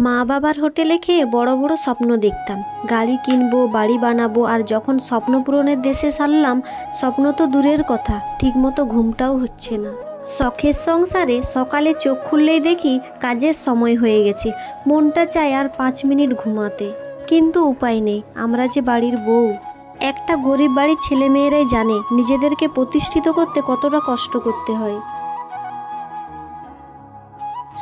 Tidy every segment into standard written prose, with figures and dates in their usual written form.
মা বাবার হোটেলে খেয়ে বড় বড় স্বপ্ন দেখতাম, গাড়ি কিনবো, বাড়ি বানাবো। আর যখন স্বপ্ন পূরণের দেশে সারলাম, স্বপ্ন তো দূরের কথা, ঠিকমতো ঘুমটাও হচ্ছে না। শখের সংসারে সকালে চোখ খুললেই দেখি কাজের সময় হয়ে গেছে, মনটা চায় আর 5 মিনিট ঘুমাতে, কিন্তু উপায় নেই, আমরা যে বাড়ির বউ। একটা গরিব বাড়ির ছেলেমেয়েরাই জানে নিজেদেরকে প্রতিষ্ঠিত করতে কতটা কষ্ট করতে হয়।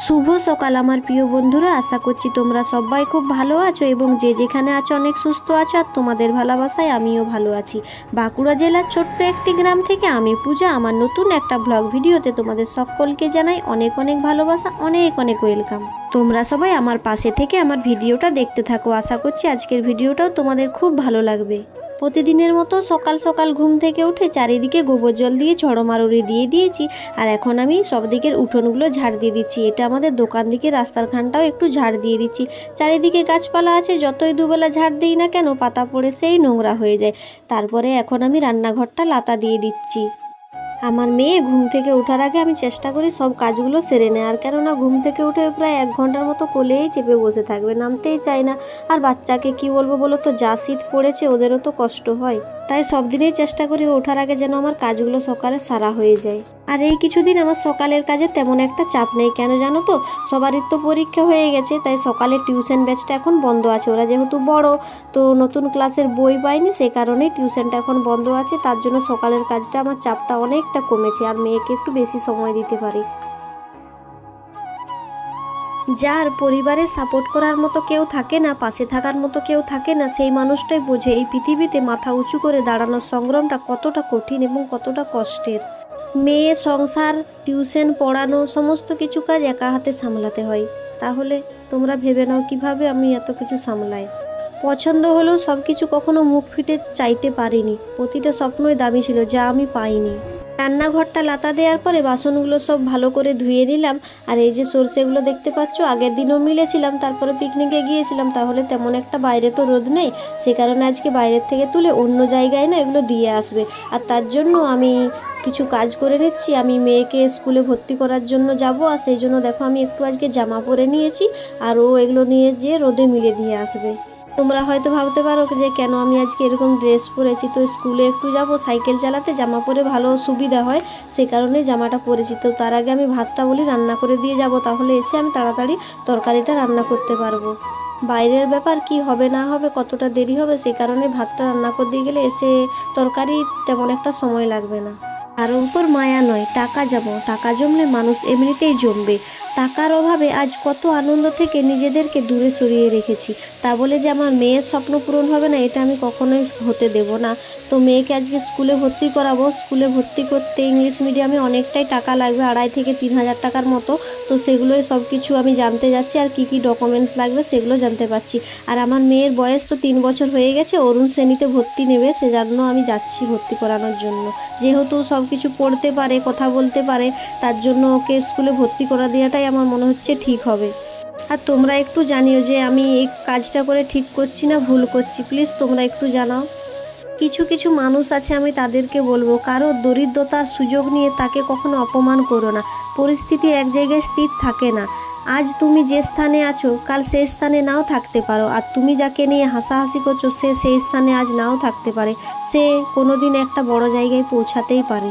শুভ সকাল আমার প্রিয় বন্ধুরা, আশা করছি তোমরা সবাই খুব ভালো আছো এবং যে যেখানে আছো অনেক সুস্থ আছো। আর তোমাদের ভালোবাসায় আমিও ভালো আছি। বাঁকুড়া জেলার ছোট্ট একটি গ্রাম থেকে আমি পূজা, আমার নতুন একটা ব্লগ ভিডিওতে তোমাদের সকলকে জানাই অনেক অনেক ভালোবাসা, অনেক অনেক ওয়েলকাম। তোমরা সবাই আমার পাশে থেকে আমার ভিডিওটা দেখতে থাকো, আশা করছি আজকের ভিডিওটাও তোমাদের খুব ভালো লাগবে। প্রতিদিনের মতো সকাল সকাল ঘুম থেকে উঠে চারিদিকে গোবর জল দিয়ে ঝড়মারুড়ি দিয়ে দিয়েছি। আর এখন আমি সব দিকের উঠোনগুলো ঝাড় দিয়ে দিচ্ছি। এটা আমাদের দোকান দিকে রাস্তার খানটাও একটু ঝাড় দিয়ে দিচ্ছি। চারিদিকে গাছপালা আছে, যতই দুবেলা ঝাড় দিই না কেন পাতা পড়ে সেই নোংরা হয়ে যায়। তারপরে এখন আমি রান্নাঘরটা লাতা দিয়ে দিচ্ছি। আমার মেয়ে ঘুম থেকে ওঠার আগে আমি চেষ্টা করি সব কাজগুলো সেরে নেওয়ার, কেননা ঘুম থেকে উঠে প্রায় 1 ঘন্টার মতো কোলেই চেপে বসে থাকবে, নামতেই চায় না। আর বাচ্চাকে কি বলবো বলো তো, যা শীত পড়েছে ওদেরও তো কষ্ট হয়। তাই সব দিনেই চেষ্টা করি ওঠার আগে যেন আমার কাজগুলো সকালে সারা হয়ে যায়। আর এই কিছুদিন আমার সকালের কাজে তেমন একটা চাপ নেই, কেন জানো তো, সবারই তো পরীক্ষা হয়ে গেছে। তাই সকালে টিউশন ব্যাচটা এখন বন্ধ আছে। ওরা যেহেতু বড়, তো নতুন ক্লাসের বই পাইনি, সেই কারণেই টিউশনটা এখন বন্ধ আছে। তার জন্য সকালের কাজটা আমার চাপটা অনেকটা কমেছে আর মেয়েকে একটু বেশি সময় দিতে পারি। যার পরিবারে সাপোর্ট করার মতো কেউ থাকে না, পাশে থাকার মতো কেউ থাকে না, সেই মানুষটাই বোঝে এই পৃথিবীতে মাথা উঁচু করে দাঁড়ানোর সংগ্রামটা কতটা কঠিন এবং কতটা কষ্টের। মেয়ে, সংসার, টিউশন পড়ানো, সমস্ত কিছু কাজ একা হাতে সামলাতে হয়। তাহলে তোমরা ভেবে নাও কিভাবে আমি এত কিছু সামলাই। পছন্দ হলেও সব কিছু কখনো মুখ ফিটে চাইতে পারিনি। প্রতিটা স্বপ্নই দামি ছিল, যা আমি পাইনি। রান্নাঘরটা লাতা দেওয়ার পরে বাসনগুলো সব ভালো করে ধুয়ে নিলাম। আর এই যে সর্ষেগুলো দেখতে পাচ্ছ, আগের দিনও মিলেছিলাম, তারপরে পিকনিকে গিয়েছিলাম, তাহলে তেমন একটা বাইরে তো রোদ নেই, সে কারণে আজকে বাইরের থেকে তুলে অন্য জায়গায় না এগুলো দিয়ে আসবে। আর তার জন্য আমি কিছু কাজ করে নিচ্ছি। আমি মেয়েকে স্কুলে ভর্তি করার জন্য যাব, আর সেই জন্য দেখো আমি একটু আজকে জামা পরে নিয়েছি, আর ও এগুলো নিয়ে যেয়ে রোদে মিলে দিয়ে আসবে। তোমরা হয়তো ভাবতে পারো যে কেন আমি আজকে এরকম ড্রেস পরেছি, তো স্কুলে একটু যাব সাইকেল চালাতে, জামা পরে ভালো সুবিধা হয়, সে কারণেই জামাটা পরেছি। তো তার আগে আমি ভাতটা বলি রান্না করে দিয়ে যাব, তাহলে এসে আমি তাড়াতাড়ি তরকারিটা রান্না করতে পারবো। বাইরের ব্যাপার কি হবে না হবে, কতটা দেরি হবে, সে কারণে ভাতটা রান্না করে দিয়ে গেলে এসে তরকারি তেমন একটা সময় লাগবে না। আর উপর মায়া নয়, টাকা টাকা জমলে মানুষ এমনিতেই জমবে। টাকার অভাবে আজ কত আনন্দ থেকে নিজেদেরকে দূরে সরিয়ে রেখেছি। তা বলে যে আমার মেয়ের স্বপ্ন পূরণ হবে না, এটা আমি কখনোই হতে দেব না। তো মেয়েকে আজকে স্কুলে ভর্তি করাবো। স্কুলে ভর্তি করতে ইংলিশ মিডিয়ামে অনেকটাই টাকা লাগবে, 2,500 থেকে 3,000 টাকার মতো। তো সেগুলোই সব কিছু আমি জানতে যাচ্ছি, আর কি কি ডকুমেন্টস লাগবে সেগুলো জানতে পারছি। আর আমার মেয়ের বয়স তো 3 বছর হয়ে গেছে, অরুণ শ্রেণীতে ভর্তি নেবে, সেজন্য আমি যাচ্ছি ভর্তি করানোর জন্য। যেহেতু সব কিছু পড়তে পারে, কথা বলতে পারে, তার জন্য ওকে স্কুলে ভর্তি করা দেওয়াটাই আমার মনে হচ্ছে ঠিক হবে। আর তোমরা একটু জানিও যে আমি এই কাজটা করে ঠিক করছি না ভুল করছি, প্লিজ তোমরা একটু জানাও। কিছু কিছু মানুষ আছে, আমি তাদেরকে বলবো, কারো দরিদ্রতার সুযোগ নিয়ে তাকে কখনো অপমান করো না। পরিস্থিতি এক জায়গায় স্থির থাকে না। আজ তুমি যে স্থানে আছো, কাল সেই স্থানে নাও থাকতে পারো। আর তুমি যাকে নিয়ে হাসাহাসি করছো, সে সেই স্থানে আজ নাও থাকতে পারে। সে কোনোদিন একটা বড় জায়গায় পৌঁছাতেই পারে।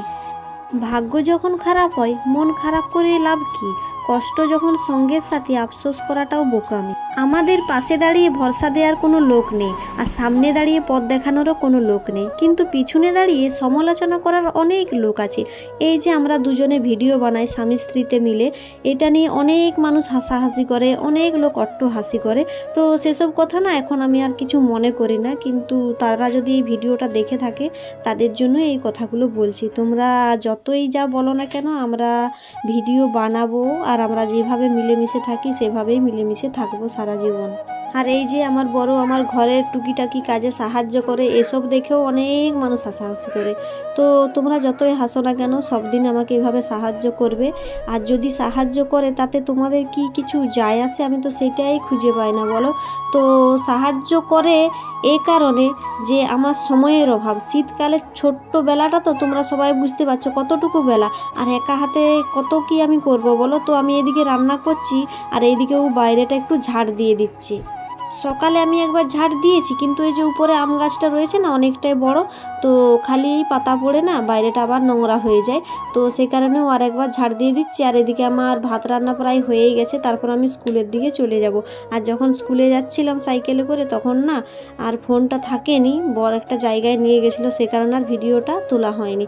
ভাগ্য যখন খারাপ হয় মন খারাপ করে লাভ কি? কষ্ট যখন সঙ্গের সাথে, আফসোস করাটাও বোকামি। আমাদের পাশে দাঁড়িয়ে ভরসা দেওয়ার কোনো লোক নেই, আর সামনে দাঁড়িয়ে পথ দেখানোরও কোনো লোক নেই, কিন্তু পিছনে দাঁড়িয়ে সমালোচনা করার অনেক লোক আছে। এই যে আমরা দুজনে ভিডিও বানাই স্বামী স্ত্রীতে মিলে, এটা নিয়ে অনেক মানুষ হাসাহাসি করে, অনেক লোক অট্টহাসি করে। তো সেসব কথা না এখন আমি আর কিছু মনে করি না, কিন্তু তারা যদি এই ভিডিওটা দেখে থাকে তাদের জন্য এই কথাগুলো বলছি। তোমরা যতই যা বলো না কেন, আমরা ভিডিও বানাবো, আর আমরা যেভাবে মিলেমিশে থাকি সেভাবেই মিলেমিশে থাকবো সারা জীবন। আর এই যে আমার বড় আমার ঘরের টুকিটাকি কাজে সাহায্য করে, এসব দেখেও অনেক মানুষ হাসাহাসি করে। তো তোমরা যতই হাসো না কেন, সব দিন আমাকে এভাবে সাহায্য করবে। আর যদি সাহায্য করে তাতে তোমাদের কি কিছু যায় আসে, আমি তো সেটাই খুঁজে পাই না বলো। তো সাহায্য করে এই কারণে যে আমার সময়ের অভাব। শীতকালে ছোট্ট বেলাটা তো তোমরা সবাই বুঝতে পারছো কতটুকু বেলা, আর একা হাতে কত কি আমি করব বলো। তো আমি এদিকে রান্না করছি আর এইদিকেও বাইরেটা একটু ঝাড় দিয়ে দিচ্ছি। সকালে আমি একবার ঝাড় দিয়েছি, কিন্তু এই যে উপরে আম গাছটা রয়েছে না অনেকটাই বড়, তো খালি পাতা পড়ে না বাইরেটা আবার নোংরা হয়ে যায়। তো সেই কারণেও আর একবার ঝাড় দিয়ে দিচ্ছি। আর এদিকে আমার ভাত রান্না প্রায় হয়েই গেছে, তারপর আমি স্কুলের দিকে চলে যাব। আর যখন স্কুলে যাচ্ছিলাম সাইকেলে করে, তখন না আর ফোনটা থাকেনি, বড় একটা জায়গায় নিয়ে গেছিলো, সে কারণে আর ভিডিওটা তোলা হয়নি।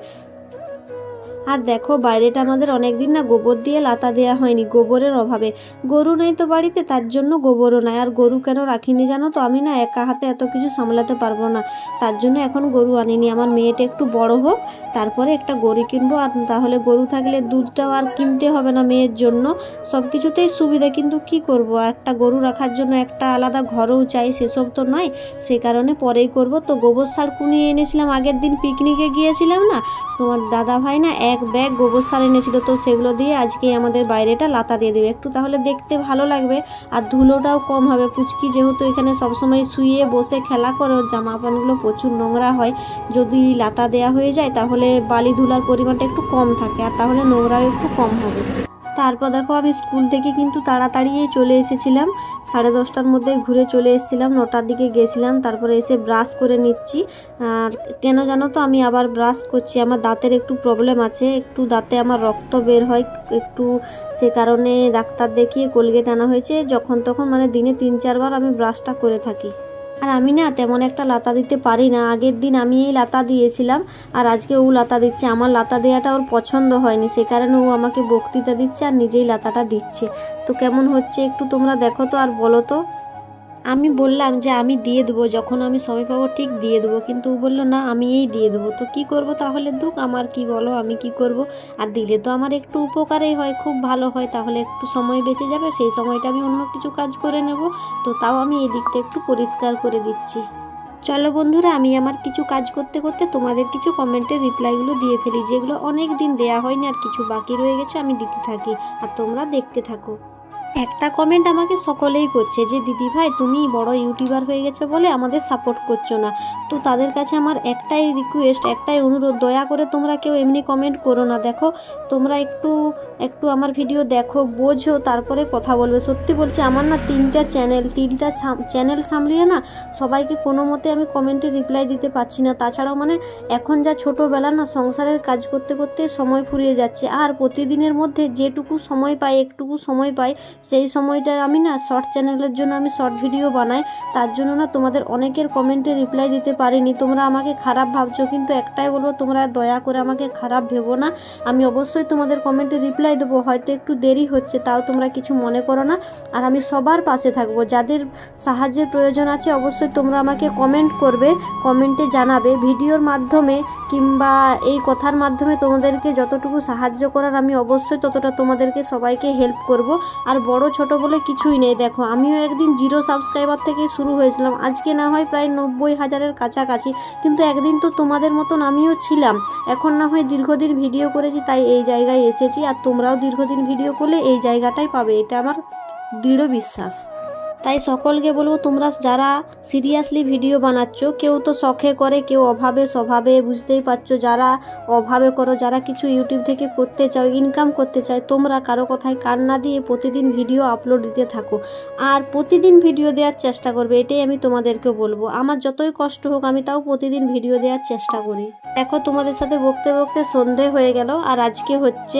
আর দেখো বাইরেটা আমাদের অনেক দিন না গোবর দিয়ে লাতা দেওয়া হয়নি, গোবরের অভাবে। গরু নেই তো বাড়িতে, তার জন্য গোবরও নাই। আর গরু কেন রাখিনি জানো তো, আমি না একা হাতে এত কিছু সামলাতে পারবো না, তার জন্য এখন গরু আনিনি। আমার মেয়েটা একটু বড় হোক, তারপরে একটা গরু কিনবো। আর তাহলে গরু থাকলে দুধটাও আর কিনতে হবে না মেয়ের জন্য, সব কিছুতেই সুবিধা। কিন্তু কি করব, একটা গরু রাখার জন্য একটা আলাদা ঘরও চাই, সেসব তো নয়, সেই কারণে পরেই করব। তো গোবর সার কুনিয়ে এনেছিলাম, আগের দিন পিকনিকে গিয়েছিলাম না, তোমার দাদা ভাই না এক ব্যাগ গোবর সার এনেছিল। তো সেগুলো দিয়ে আজকে আমাদের বাইরেটা লাতা দিয়ে দেবে একটু, তাহলে দেখতে ভালো লাগবে আর ধুলোটাও কম হবে। পুচকি যেহেতু এখানে সবসময় শুয়ে বসে খেলা করে, ওর জামা প্যান্টগুলো প্রচুর নোংরা হয়। যদি লাতা দেওয়া হয়ে যায় তাহলে বালি ধুলার পরিমাণটা একটু কম থাকে, আর তাহলে নোংরাও একটু কম হবে। তারপর দেখো আমি স্কুল থেকে কিন্তু তাড়াতাড়ি চলে এসেছিলাম, 10:30টার মধ্যে ঘুরে চলে এসেছিলাম, 9টার দিকে গেছিলাম। তারপরে এসে ব্রাশ করে নিচ্ছি। আর কেন জানো তো আমি আবার ব্রাশ করছি, আমার দাঁতের একটু প্রবলেম আছে, একটু দাঁতে আমার রক্ত বের হয় একটু, সে কারণে ডাক্তার দেখিয়ে কোলগেট আনা হয়েছে। যখন তখন মানে দিনে 3-4 বার আমি ব্রাশটা করে থাকি। আর আমি না তেমন একটা লাতা দিতে পারি না, আগের দিন আমি এই লাতা দিয়েছিলাম আর আজকে ও লাতা দিচ্ছে। আমার লাতা দেওয়াটা ওর পছন্দ হয়নি, সে কারণে ও আমাকে বক্তৃতা দিচ্ছে আর নিজেই লাতাটা দিচ্ছে। তো কেমন হচ্ছে একটু তোমরা দেখো তো আর বলো তো। আমি বললাম যে আমি দিয়ে দেবো, যখন আমি সময় পাবো ঠিক দিয়ে দেবো, কিন্তু ও বললো না আমি এই দিয়ে দেবো। তো কি করব তাহলে, দুঃখ আমার কি বলো, আমি কি করব। আর দিলে তো আমার একটু উপকারেই হয়, খুব ভালো হয়, তাহলে একটু সময় বেঁচে যাবে, সেই সময়টা আমি অন্য কিছু কাজ করে নেব। তো তাও আমি এই দিকটা একটু পরিষ্কার করে দিচ্ছি। চলো বন্ধুরা, আমি আমার কিছু কাজ করতে করতে তোমাদের কিছু কমেন্টের রিপ্লাইগুলো দিয়ে ফেলি, যেগুলো অনেক দিন দেয়া হয়নি আর কিছু বাকি রয়ে গেছে, আমি দিতে থাকি আর তোমরা দেখতে থাকো। একটা কমেন্ট আমাকে সকলেই করছে যে দিদি ভাই তুমি বড় ইউটিউবার হয়ে গেছে বলে আমাদের সাপোর্ট করছো না। তো তাদের কাছে আমার একটাই রিকোয়েস্ট, একটাই অনুরোধ, দয়া করে তোমরা কেউ এমনি কমেন্ট করো না। দেখো তোমরা একটু আমার ভিডিও দেখো, বোঝো, তারপরে কথা বলবে। সত্যি বলছি, আমার না 3টা চ্যানেল সামলিয়ে না সবাইকে কোনো মতে আমি কমেন্টে রিপ্লাই দিতে পারছি না। তাছাড়াও মানে এখন যা ছোটোবেলা না, সংসারের কাজ করতে করতে সময় ফুরিয়ে যাচ্ছে, আর প্রতিদিনের মধ্যে যেটুকু সময় পাই, একটুকু সময় পাই, সেই সময়টা আমি না শর্ট চ্যানেলের জন্য আমি শর্ট ভিডিও বানাই, তার জন্য না তোমাদের অনেকের কমেন্টে রিপ্লাই দিতে পারিনি। তোমরা আমাকে খারাপ ভাবছো, কিন্তু একটাই বলবো, তোমরা দয়া করে আমাকে খারাপ ভেবো না। আমি অবশ্যই তোমাদের কমেন্টে রিপ্লাই দেবো, হয়তো একটু দেরি হচ্ছে, তাও তোমরা কিছু মনে করো না। আর আমি সবার পাশে থাকবো, যাদের সাহায্যের প্রয়োজন আছে অবশ্যই তোমরা আমাকে কমেন্ট করবে, কমেন্টে জানাবে, ভিডিওর মাধ্যমে কিংবা এই কথার মাধ্যমে তোমাদেরকে যতটুকু সাহায্য করার আমি অবশ্যই ততটা তোমাদেরকে সবাইকে হেল্প করব। আর বড় ছোট বলে কিছুই নেই। দেখো আমিও একদিন 0 সাবস্ক্রাইবার থেকে শুরু হয়েছিলাম, আজকে না হয় প্রায় 90,000-এর কাছাকাছি, কিন্তু একদিন তো তোমাদের মতন আমিও ছিলাম। এখন না হয় দীর্ঘদিন ভিডিও করেছি তাই এই জায়গায় এসেছি, আর তোমরাও দীর্ঘদিন ভিডিও করলে এই জায়গাটাই পাবে, এটা আমার দৃঢ় বিশ্বাস। তাই সকলকে বলবো, তোমরা যারা সিরিয়াসলি ভিডিও বানাচ্ছ, কেউ তো শখে করে, কেউ অভাবে স্বভাবে, বুঝতেই পারছো, যারা অভাবে করো, যারা কিছু ইউটিউব থেকে করতে চাও, ইনকাম করতে চায়, তোমরা কারো কথায় কান না দিয়ে প্রতিদিন ভিডিও আপলোড দিতে থাকো, আর প্রতিদিন ভিডিও দেওয়ার চেষ্টা করবে, এটাই আমি তোমাদেরকে বলবো। আমার যতই কষ্ট হোক আমি তাও প্রতিদিন ভিডিও দেওয়ার চেষ্টা করি। দেখো তোমাদের সাথে বকতে বকতে সন্ধে হয়ে গেল, আর আজকে হচ্ছে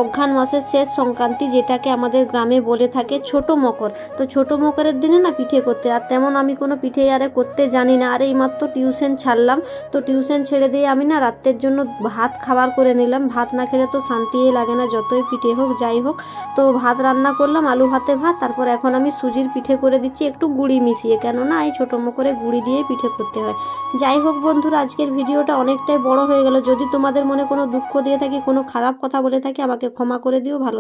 অঘ্রাণ মাসের শেষ সংক্রান্তি, যেটাকে আমাদের গ্রামে বলে থাকে ছোট মকর। তো ছোট মকরের দিনে না পিঠে করতে, আর তেমন আমি কোনো পিঠে আরে করতে জানি না। আর এইমাত্র টিউশন ছাড়লাম, তো টিউশন ছেড়ে দিয়ে আমি না রাত্রের জন্য ভাত খাবার করে নিলাম। ভাত না খেলে তো শান্তিই লাগে না, যতই পিঠে হোক যাই হোক। তো ভাত রান্না করলাম, আলু ভাতে ভাত। তারপর এখন আমি সুজির পিঠে করে দিচ্ছি একটু গুড়ি মিশিয়ে, কেননা এই ছোটো মকরে গুড়ি দিয়ে পিঠে করতে হয়। যাই হোক বন্ধুরা, আজকের ভিডিওটা অনেকটাই বড় হয়ে গেল। যদি তোমাদের মনে কোনো দুঃখ দিয়ে থাকি, কোনো খারাপ কথা বলে থাকি, আমাকে ক্ষমা করে দিও। ভালো